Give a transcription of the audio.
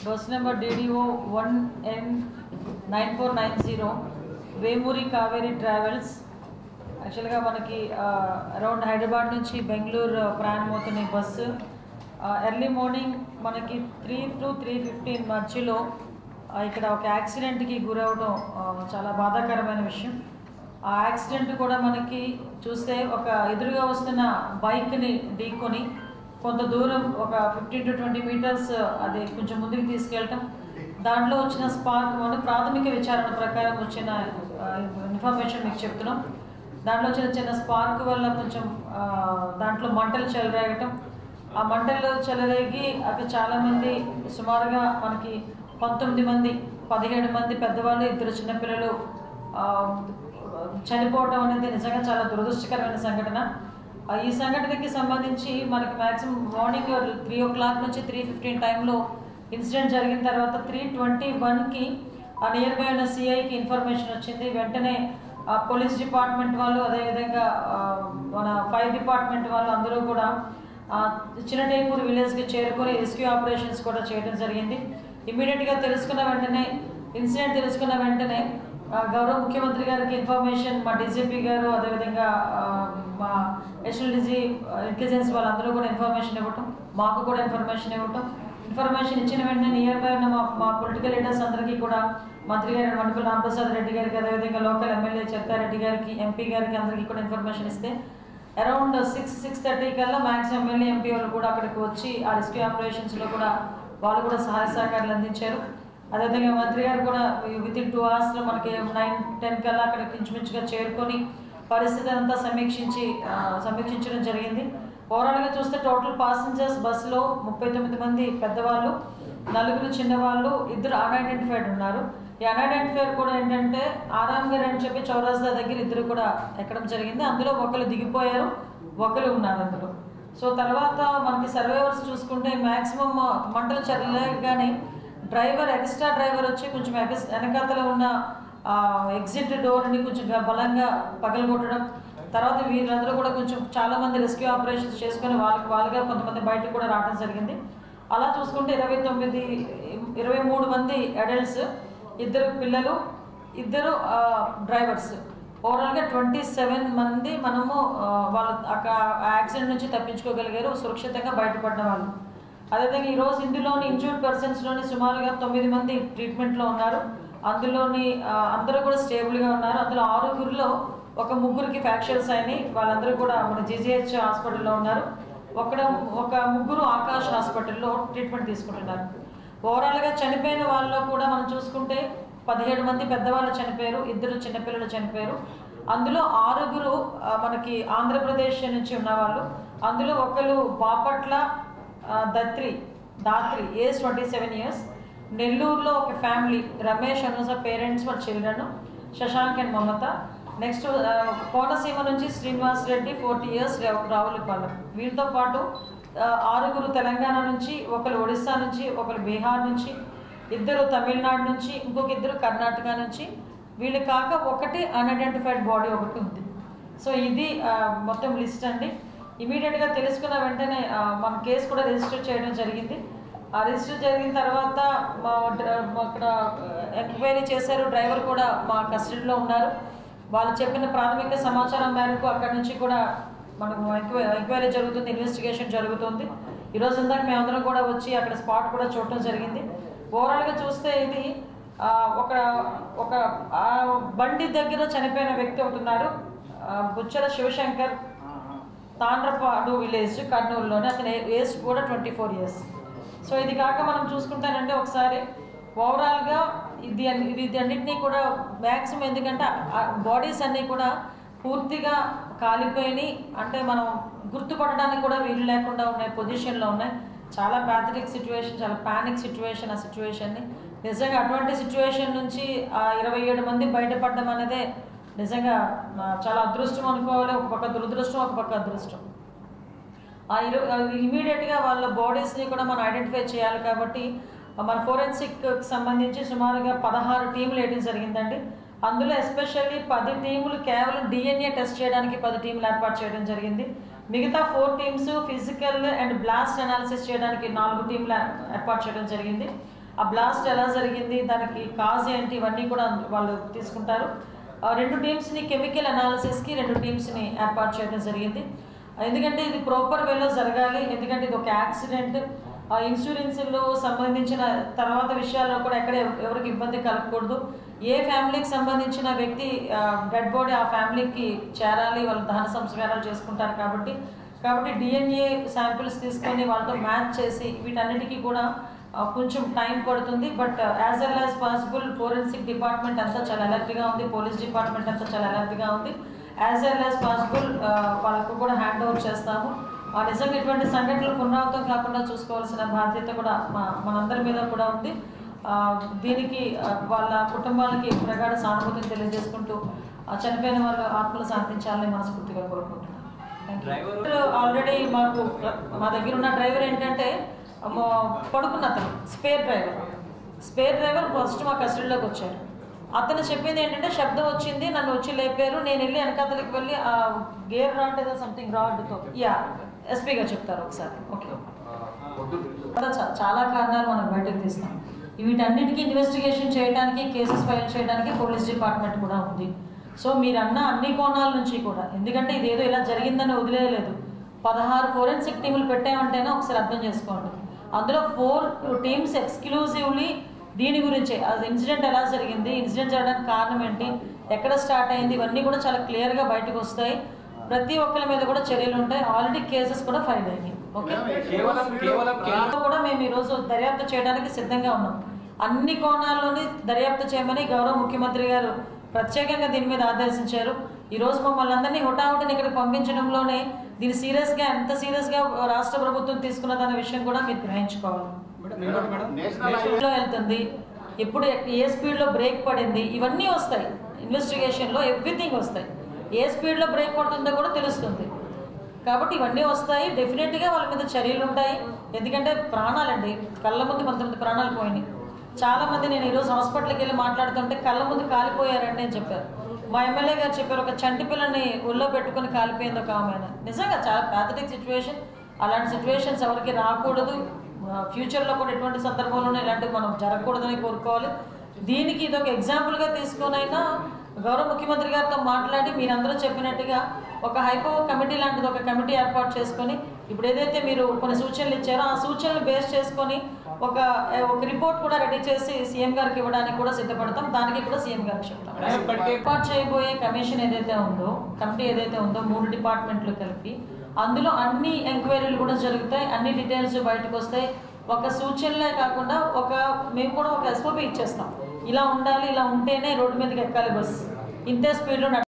House number DDO 1N9490 Vemuri Kaveri Travels. Actually manaki around Hyderabad nunchi Bangalore ప్రయాణం అవుతున్న bus early morning మనకి 3 to 3:15 మధ్యలో ఇక్కడ ఒక యాక్సిడెంట్కి గురవడం చాలా బాధాకరమైన విషయం. ఆ యాక్సిడెంట్ కూడా మనకి చూస్తే ఒక ఎదురుగా వస్తున్న బైక్ని ఢీకొని కొంత దూరం ఒక 15 to 20 మీటర్స్ అది కొంచెం ముందుకు తీసుకెళ్ళటం, దాంట్లో వచ్చిన స్పార్క్ మనం ప్రాథమిక విచారణ ప్రకారం వచ్చిన ఇన్ఫర్మేషన్ మీకు చెప్తున్నాం. దాంట్లో చిన్న స్పార్క్ వల్ల కొంచెం దాంట్లో మంటలు చెలరేగటం, ఆ మంటలు చెలరేగి అక్కడ చాలామంది సుమారుగా మనకి 19 మంది 17 మంది పెద్దవాళ్ళు 2 చిన్నపిల్లలు చనిపోవటం అనేది నిజంగా చాలా దురదృష్టకరమైన సంఘటన. ఈ సంఘటనకి సంబంధించి మనకి మ్యాక్సిమం మార్నింగ్ 3 o'clock నుంచి 3:15 టైంలో ఇన్సిడెంట్ జరిగిన తర్వాత 3:21కి ఆ నియర్ బై ఉన్న సిఐకి ఇన్ఫర్మేషన్ వచ్చింది. వెంటనే పోలీస్ డిపార్ట్మెంట్ వాళ్ళు, అదేవిధంగా మన ఫైర్ డిపార్ట్మెంట్ వాళ్ళు అందరూ కూడా చిన్నటేపూర్ విలేజ్కి చేరుకొని రెస్క్యూ ఆపరేషన్స్ కూడా చేయడం జరిగింది. ఇమీడియట్గా ఇన్సిడెంట్ తెలుసుకున్న వెంటనే గౌరవ ముఖ్యమంత్రి గారికి ఇన్ఫర్మేషన్ మా డీజీపీ గారు, అదేవిధంగా మా నేషనల్ ఇంటెలిజెన్స్ వాళ్ళందరూ కూడా ఇన్ఫర్మేషన్ ఇవ్వటం, మాకు కూడా ఇన్ఫర్మేషన్ ఇచ్చిన వెంటనే నియర్ బై ఉన్న మా పొలిటికల్ లీడర్స్ అందరికీ కూడా మంత్రి గారు వనపల్లి రామప్రసాద్ రెడ్డి గారికి, అదేవిధంగా లోకల్ ఎమ్మెల్యే చెత్తారెడ్డి గారికి, ఎంపీ గారికి అందరికీ కూడా ఇన్ఫర్మేషన్ ఇస్తే అరౌండ్ 6-6:30 కల్లా మ్యాక్సిమం ఎమ్మెల్యే ఎంపీ వాళ్ళు కూడా అక్కడికి వచ్చి ఆ రెస్క్యూ ఆపరేషన్స్లో కూడా వాళ్ళు కూడా సహాయ సహకారాలు అందించారు. అదేవిధంగా మంత్రి గారు కూడా వితిన్ 2 hours మనకి 9-10 కల్లా అక్కడికి ఇంచుమించుగా చేరుకొని పరిస్థితి అంతా సమీక్షించడం జరిగింది. ఓవరాల్గా చూస్తే టోటల్ పాసెంజర్స్ బస్సులో 39 మంది పెద్దవాళ్ళు, 4 చిన్నవాళ్ళు, 2 అన్ఐడెంటిఫైడ్ ఉన్నారు. ఈ అన్ఐడెంటిఫైడ్ కూడా ఏంటంటే ఆరామ్ గారు అని చెప్పి చౌరాస్తా దగ్గర 2 కూడా ఎక్కడం జరిగింది. అందులో ఒకరు దిగిపోయారు, ఒకరు ఉన్నారు అందులో. సో తర్వాత మనకి సర్వైవర్స్ చూసుకుంటే మ్యాక్సిమం మంటలు చెరలేగానే ఎక్స్ట్రా డ్రైవర్ వచ్చి కొంచెం వెనకాతలో ఉన్న ఎగ్జిట్ డోర్ని కొంచెం బలంగా పగలగొట్టడం, తర్వాత వీళ్ళందరూ కూడా కొంచెం చాలామంది రెస్క్యూ ఆపరేషన్స్ చేసుకొని వాళ్ళుగా కొంతమంది బయటకు కూడా రావడం జరిగింది. అలా చూసుకుంటే 23 మంది అడల్ట్స్, 2 పిల్లలు, 2 డ్రైవర్స్, ఓవరాల్గా 27 మంది మనము వాళ్ళు అక్కడ యాక్సిడెంట్ నుంచి తప్పించుకోగలిగారు, సురక్షితంగా బయటపడిన వాళ్ళు. అదేవిధంగా ఈరోజు ఇందులోని ఇంజూర్డ్ పర్సన్స్లోని సుమారుగా 9 మంది ట్రీట్మెంట్లో ఉన్నారు. అందులోని అందరూ కూడా స్టేబుల్గా ఉన్నారు. అందులో 6గురిలో ఒక 3కి ఫ్రాక్చర్స్ అయినాయి. వాళ్ళందరూ కూడా మన జీజీహెచ్ హాస్పిటల్లో ఉన్నారు. ఒక 3 ఆకాష్ హాస్పిటల్లో ట్రీట్మెంట్ తీసుకుంటున్నారు. ఓవరాల్గా చనిపోయిన వాళ్ళలో కూడా మనం చూసుకుంటే 17 మంది పెద్దవాళ్ళు చనిపోయారు, 2 చిన్నపిల్లలు చనిపోయారు. అందులో 6గురు మనకి ఆంధ్రప్రదేశ్ నుంచి ఉన్నవాళ్ళు. అందులో ఒకరు బాపట్ల దాత్రి ఏజ్ 27 years. నెల్లూరులో ఒక ఫ్యామిలీ రమేష్ అనుస పేరెంట్స్ వాళ్ళ children Shashank and Mamata. Next Konaseema నుంచి శ్రీనివాస్ రెడ్డి 40 years రావులపాలెం. వీళ్ళతో పాటు 6గురు తెలంగాణ నుంచి, ఒకరు ఒడిస్సా నుంచి, ఒకరు బీహార్ నుంచి, 2 తమిళనాడు నుంచి, ఇంకొక 2 కర్ణాటక నుంచి. వీళ్ళు కాక ఒకటి అన్ఐడెంటిఫైడ్ బాడీ ఒకటి ఉంది. సో ఇది మొత్తం లిస్ట్ అండి. ఇమీడియట్గా తెలుసుకున్న వెంటనే మన కేసు కూడా రిజిస్టర్ చేయడం జరిగింది. ఆ రిజిస్టర్ జరిగిన తర్వాత అక్కడ ఎంక్వైరీ చేశారు. డ్రైవర్ కూడా మా కస్టడీలో ఉన్నారు. వాళ్ళు చెప్పిన ప్రాథమిక సమాచారం మేరకు అక్కడ నుంచి కూడా మనకు ఎంక్వైరీ జరుగుతుంది, ఇన్వెస్టిగేషన్ జరుగుతుంది. ఈరోజు ఇందాక మేమందరం కూడా వచ్చి అక్కడ స్పాట్ కూడా చూడటం జరిగింది. ఓవరాల్గా చూస్తే ఇది ఒక బండి దగ్గర చనిపోయిన వ్యక్తి అవుతున్నారు, బుచ్చల శివశంకర్, తాండ్రపాడు విలేజ్, కర్నూలులోనే. అతని ఏజ్ కూడా 24 years. సో ఇది కాక మనం చూసుకుంటానంటే ఒకసారి ఓవరాల్గా ఇది అన్నింటినీ కూడా మ్యాక్సిమం, ఎందుకంటే బాడీస్ అన్నీ కూడా పూర్తిగా కాలిపోయినాయి, అంటే మనం గుర్తుపడడానికి కూడా వీలు లేకుండా ఉన్నాయి పొజిషన్లో ఉన్నాయి. చాలా ప్యాథటిక్ సిచ్యువేషన్, చాలా ప్యానిక్ సిచ్యువేషన్. ఆ సిచ్యువేషన్ని నిజంగా అటువంటి సిచ్యువేషన్ నుంచి 27 మంది బయటపడడం అనేదే నిజంగా చాలా అదృష్టం అనుకోవాలి. ఒక పక్క దురదృష్టం, ఒక పక్క అదృష్టం. ఇమీడియట్గా వాళ్ళ బాడీస్ని కూడా మనం ఐడెంటిఫై చేయాలి కాబట్టి మన ఫోరెన్సిక్కి సంబంధించి సుమారుగా 16 టీములు వేయడం జరిగిందండి. అందులో ఎస్పెషల్లీ 10 టీములు కేవలం DNA టెస్ట్ చేయడానికి 10 టీములు ఏర్పాటు చేయడం జరిగింది. మిగతా 4 teams physical and blast analysis చేయడానికి 4 టీములు ఏర్పాటు చేయడం జరిగింది. ఆ బ్లాస్ట్ ఎలా జరిగింది, దానికి కాజ్ ఏంటి, ఇవన్నీ కూడా వాళ్ళు తీసుకుంటారు. 2 టీమ్స్ని కెమికల్ అనాలిసిస్కి 2 టీమ్స్ని ఏర్పాటు చేయడం జరిగింది. ఎందుకంటే ఇది ప్రాపర్ వేలో జరగాలి. ఎందుకంటే ఇది ఒక యాక్సిడెంట్. ఇన్సూరెన్స్లో సంబంధించిన తర్వాత విషయాల్లో కూడా ఎక్కడ ఎవరికి ఇబ్బంది కలగకూడదు. ఏ ఫ్యామిలీకి సంబంధించిన వ్యక్తి డెడ్ బాడీ ఆ ఫ్యామిలీకి చేరాలి, వాళ్ళు దహన సంస్కారాలు చేసుకుంటారు. కాబట్టి DNA శాంపిల్స్ తీసుకొని వాళ్ళతో మ్యాచ్ చేసి వీటన్నిటికీ కూడా కొంచెం టైం పడుతుంది. But as well as possible forensic department అంతా చాలా అలర్ట్గా ఉంది, పోలీస్ డిపార్ట్మెంట్ అంతా చాలా అలర్ట్గా ఉంది. యాజ్ వెల్ యాజ్ పాసిబుల్ వాళ్ళకు కూడా హ్యాండ్ ఓవర్ చేస్తాము. నిజంగా ఇటువంటి సంఘటనలు పునరావృతం కాకుండా చూసుకోవాల్సిన బాధ్యత కూడా మనందరి మీద కూడా ఉంది. దీనికి వాళ్ళ కుటుంబాలకి ప్రగాఢ సానుభూతిని తెలియజేసుకుంటూ చనిపోయిన వాళ్ళ ఆత్మలు శాంతించాలని మనస్ఫూర్తిగా కోరుకుంటున్నాను. ఆల్రెడీ మా దగ్గర ఉన్న డ్రైవర్ ఏంటంటే పడుకున్న అతను స్పేర్ డ్రైవర్ ఫస్ట్ మా కస్టడీలోకి వచ్చారు. అతను చెప్పింది ఏంటంటే శబ్దం వచ్చింది, నన్ను వచ్చి లేపారు, నేను వెళ్ళి వెనకాతలకి వెళ్ళి ఆ గేర్ రాడ్ ఏదో సంథింగ్ రాడ్తో ఎస్పీ గారు చెప్తారు ఒకసారి. ఓకే, చాలా కారణాలు మనం బయటకు తీస్తాం. వీటన్నిటికీ ఇన్వెస్టిగేషన్ చేయడానికి, కేసెస్ ఫైల్ చేయడానికి పోలీస్ డిపార్ట్మెంట్ కూడా ఉంది. సో మీరు అన్న అన్ని కోణాల నుంచి కూడా, ఎందుకంటే ఇదేదో ఇలా జరిగిందని వదిలేయలేదు. 16 ఫోరెన్సిక్ టీములు పెట్టామంటేనే ఒకసారి అర్థం చేసుకోండి. అందులో 4 టీమ్స్ ఎక్స్క్లూజివ్లీ దీని గురించే, అది ఇన్సిడెంట్ ఎలా జరిగింది, ఇన్సిడెంట్ జరగడానికి కారణం ఏంటి, ఎక్కడ స్టార్ట్ అయింది, ఇవన్నీ కూడా చాలా క్లియర్గా బయటకు వస్తాయి. ప్రతి ఒక్కరి మీద కూడా చర్యలు ఉంటాయి. ఆల్రెడీ కేసెస్ కూడా ఫైల్ అయ్యాయి. ఓకే, కూడా మేము ఈరోజు దర్యాప్తు చేయడానికి సిద్ధంగా ఉన్నాం. అన్ని కోణాల్లోని దర్యాప్తు చేయమని గౌరవ ముఖ్యమంత్రి గారు ప్రత్యేకంగా దీని మీద ఆదేశించారు. ఈరోజు మమ్మల్ని అందరినీ హుటాహుటిని ఇక్కడికి పంపించడంలోనే దీన్ని సీరియస్గా, ఎంత సీరియస్గా రాష్ట్ర ప్రభుత్వం తీసుకున్నదన్న విషయం కూడా మీరు గ్రహించుకోవాలి. వెళ్తుంది ఎప్పుడు, ఏ స్పీడ్లో బ్రేక్ పడింది, ఇవన్నీ వస్తాయి ఇన్వెస్టిగేషన్లో, ఎవ్రీథింగ్ వస్తాయి. ఏ స్పీడ్లో బ్రేక్ పడుతుందో కూడా తెలుస్తుంది. కాబట్టి ఇవన్నీ వస్తాయి. డెఫినెట్గా వాళ్ళ మీద చర్యలు ఉంటాయి. ఎందుకంటే ప్రాణాలండి, కళ్ళ ముందు 19 ప్రాణాలు పోయినాయి. చాలామంది, నేను ఈరోజు హాస్పిటల్కి వెళ్ళి మాట్లాడుతుంటే కళ్ళ ముందు కాలిపోయారండి అని చెప్పారు. మా ఎమ్మెల్యే గారు చెప్పారు, ఒక చంటి పిల్లని ఒళ్ళో పెట్టుకుని కాలిపోయింది ఒక ఆమె. నిజంగా చాలా ప్యాథటిక్ సిచ్యువేషన్. అలాంటి సిచ్యువేషన్స్ ఎవరికి రాకూడదు. ఫ్యూచర్లో కూడా ఎటువంటి సందర్భంలోనే ఇలాంటివి మనం జరగకూడదని కోరుకోవాలి. దీనికి ఇది ఒక ఎగ్జాంపుల్గా తీసుకొనైనా గౌరవ ముఖ్యమంత్రి గారితో మాట్లాడి మీరందరూ చెప్పినట్టుగా ఒక హైపో కమిటీ లాంటిది ఒక కమిటీ ఏర్పాటు చేసుకొని, ఇప్పుడు ఏదైతే మీరు కొన్ని సూచనలు ఇచ్చారో ఆ సూచనలు బేస్ చేసుకొని ఒక రిపోర్ట్ కూడా రెడీ చేసి సీఎం గారికి ఇవ్వడానికి కూడా సిద్ధపడతాం. దానికి కూడా సీఎం గారికి చెప్తాం. ఏర్పాటు చేయబోయే కమిషన్ ఏదైతే ఉందో, కమిటీ ఏదైతే ఉందో 3 డిపార్ట్మెంట్లు కలిపి, అందులో అన్ని ఎంక్వైరీలు కూడా జరుగుతాయి, అన్ని డీటెయిల్స్ బయటకు వస్తాయి. ఒక సూచనలే కాకుండా మేము కూడా ఒక SOP ఇచ్చేస్తాం. ఇలా ఉండాలి, ఇలా ఉంటేనే రోడ్డు మీదకి ఎక్కాలి బస్సు, ఇంతే స్పీడ్లో